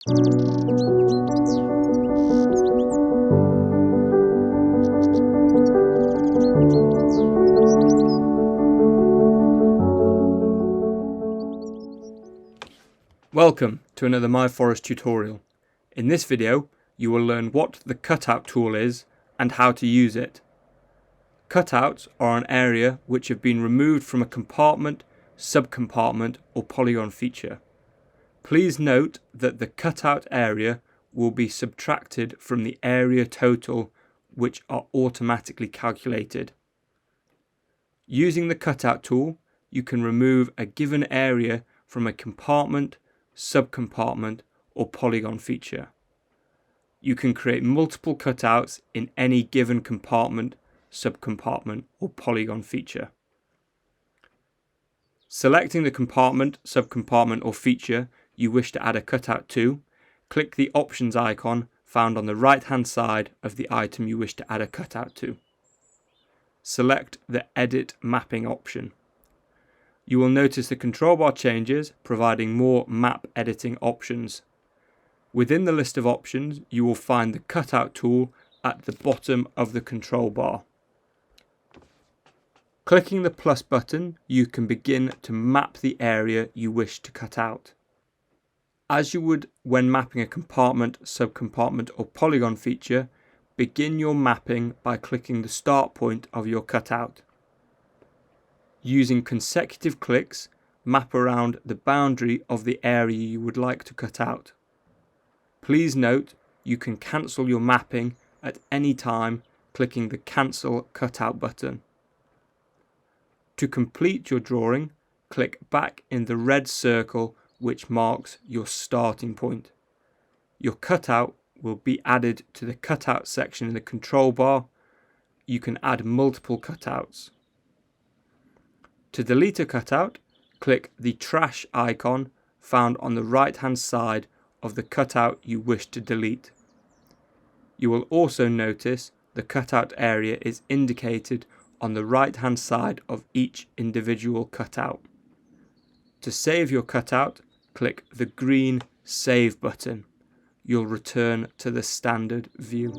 Welcome to another myForest tutorial. In this video you will learn what the cutout tool is and how to use it. Cutouts are an area which have been removed from a compartment, sub-compartment or polygon feature. Please note that the cutout area will be subtracted from the area total, which are automatically calculated. Using the cutout tool, you can remove a given area from a compartment, sub-compartment or polygon feature. You can create multiple cutouts in any given compartment, sub-compartment or polygon feature. Selecting the compartment, sub-compartment or feature you wish to add a cutout to, click the options icon found on the right hand side of the item you wish to add a cutout to. Select the Edit Mapping option. You will notice the control bar changes, providing more map editing options. Within the list of options, you will find the cutout tool at the bottom of the control bar. Clicking the plus button, you can begin to map the area you wish to cut out. As you would when mapping a compartment, sub-compartment or polygon feature, begin your mapping by clicking the start point of your cutout. Using consecutive clicks, map around the boundary of the area you would like to cut out. Please note you can cancel your mapping at any time clicking the Cancel Cutout button. To complete your drawing, click back in the red circle which marks your starting point. Your cutout will be added to the cutout section in the control bar. You can add multiple cutouts. To delete a cutout, click the trash icon found on the right hand side of the cutout you wish to delete. You will also notice the cutout area is indicated on the right hand side of each individual cutout. To save your cutout, click the green Save button. You'll return to the standard view.